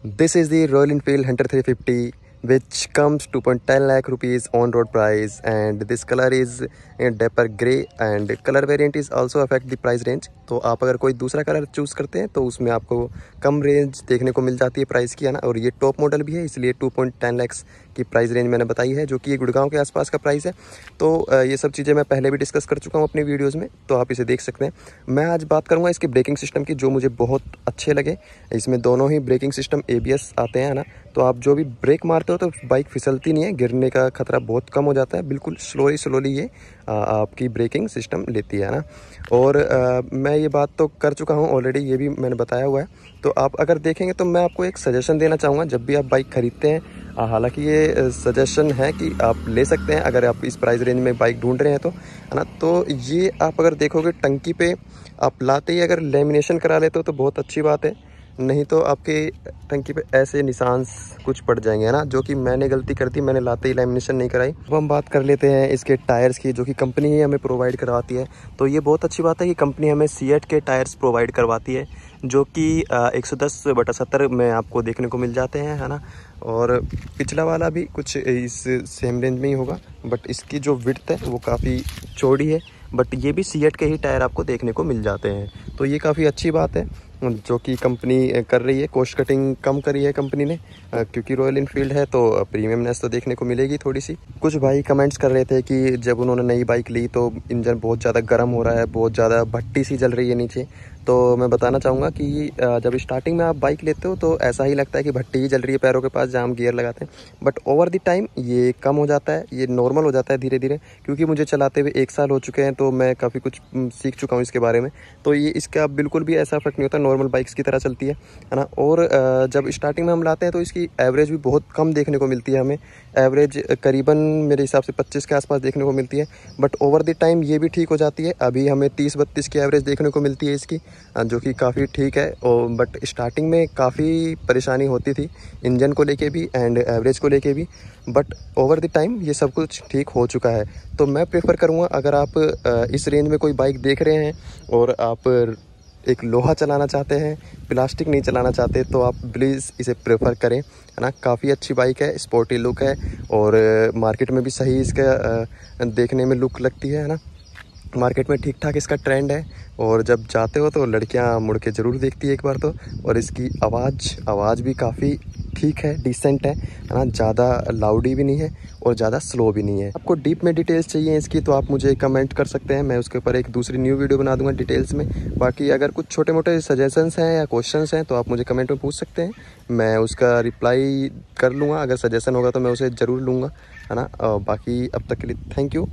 This is the Royal Enfield Hunter 350 which comes 2.10 lakh rupees on road price, and this color is dapper grey and color variant is also affect the price range। तो आप अगर कोई दूसरा colour choose करते हैं तो उसमें आपको कम रेंज देखने को मिल जाती है प्राइस की, है ना। और ये टॉप मॉडल भी है, इसलिए 2.10 लाख की प्राइस रेंज मैंने बताई है, जो कि ये गुड़गांव के आसपास का प्राइस है। तो ये सब चीज़ें मैं पहले भी डिस्कस कर चुका हूँ अपनी वीडियोज़ में, तो आप इसे देख सकते हैं। मैं आज बात करूँगा इसके ब्रेकिंग सिस्टम की, जो मुझे बहुत अच्छे लगे। इसमें दोनों ही ब्रेकिंग सिस्टम ABS आते हैं, है ना। तो आप जो भी ब्रेक मारते हो तो बाइक फिसलती नहीं है, गिरने का खतरा बहुत कम हो जाता है। बिल्कुल स्लोली ये आपकी ब्रेकिंग सिस्टम लेती है ना। और मैं ये बात तो कर चुका हूँ ऑलरेडी, ये भी मैंने बताया हुआ है। तो आप अगर देखेंगे तो मैं आपको एक सजेशन देना चाहूँगा जब भी आप बाइक खरीदते हैं। हालांकि ये सजेशन है कि आप ले सकते हैं अगर आप इस प्राइस रेंज में बाइक ढूंढ रहे हैं तो, है ना। तो ये आप अगर देखोगे टंकी पे आप लाते ही अगर लेमिनेशन करा लेते हो तो बहुत अच्छी बात है, नहीं तो आपके टंकी पे ऐसे निशान कुछ पड़ जाएंगे, है ना। जो कि मैंने गलती कर दी, मैंने लाते ही लेमिनेशन नहीं कराई। अब हम बात कर लेते हैं इसके टायर्स की, जो कि कंपनी ही हमें प्रोवाइड करवाती है। तो ये बहुत अच्छी बात है कि कंपनी हमें सीएट के टायर्स प्रोवाइड करवाती है, जो कि 110/70 में आपको देखने को मिल जाते हैं, है ना। और पिछला वाला भी कुछ इस सेम रेंज में ही होगा, बट इसकी जो विड्थ है वो काफ़ी चौड़ी है। बट ये भी सीएट के ही टायर आपको देखने को मिल जाते हैं, तो ये काफ़ी अच्छी बात है जो कि कंपनी कर रही है। कॉस्ट कटिंग कम करी है कंपनी ने, क्योंकि रॉयल इनफील्ड है तो प्रीमियमनेस तो देखने को मिलेगी थोड़ी सी। कुछ भाई कमेंट्स कर रहे थे कि जब उन्होंने नई बाइक ली तो इंजन बहुत ज़्यादा गर्म हो रहा है, बहुत ज़्यादा भट्टी सी जल रही है नीचे। तो मैं बताना चाहूँगा कि जब स्टार्टिंग में आप बाइक लेते हो तो ऐसा ही लगता है कि भट्टी ही जल रही है पैरों के पास जहाँ हम गियर लगाते हैं। बट ओवर द टाइम ये कम हो जाता है, ये नॉर्मल हो जाता है धीरे धीरे, क्योंकि मुझे चलाते हुए 1 साल हो चुके हैं तो मैं काफ़ी कुछ सीख चुका हूँ इसके बारे में। तो ये इसका बिल्कुल भी ऐसा इफेक्ट नहीं होता, नॉर्मल बाइक्स की तरह चलती है ना। और जब स्टार्टिंग में हम लाते हैं तो इसकी एवरेज भी बहुत कम देखने को मिलती है हमें। एवरेज करीबन मेरे हिसाब से 25 के आसपास देखने को मिलती है, बट ओवर द टाइम ये भी ठीक हो जाती है। अभी हमें 30-32 की एवरेज देखने को मिलती है इसकी, जो कि काफ़ी ठीक है। और बट स्टार्टिंग में काफ़ी परेशानी होती थी इंजन को लेके भी एंड एवरेज को लेके भी, बट ओवर द टाइम ये सब कुछ ठीक हो चुका है। तो मैं प्रेफर करूँगा अगर आप इस रेंज में कोई बाइक देख रहे हैं और आप एक लोहा चलाना चाहते हैं, प्लास्टिक नहीं चलाना चाहते, तो आप प्लीज़ इसे प्रेफर करें, है ना। काफ़ी अच्छी बाइक है, स्पोर्टी लुक है और मार्केट में भी सही इसका देखने में लुक लगती है ना। मार्केट में ठीक ठाक इसका ट्रेंड है, और जब जाते हो तो लड़कियां मुड़ के ज़रूर देखती है एक बार तो। और इसकी आवाज़ भी काफ़ी ठीक है, डिसेंट है ना। ज़्यादा लाउडी भी नहीं है और ज़्यादा स्लो भी नहीं है। आपको डीप में डिटेल्स चाहिए इसकी तो आप मुझे कमेंट कर सकते हैं, मैं उसके ऊपर एक दूसरी न्यू वीडियो बना दूंगा डिटेल्स में। बाकी अगर कुछ छोटे मोटे सजेशंस हैं या क्वेश्चंस हैं तो आप मुझे कमेंट में पूछ सकते हैं, मैं उसका रिप्लाई कर लूँगा। अगर सजेशन होगा तो मैं उसे ज़रूर लूँगा, है ना। बाकी अब तक के लिए थैंक यू।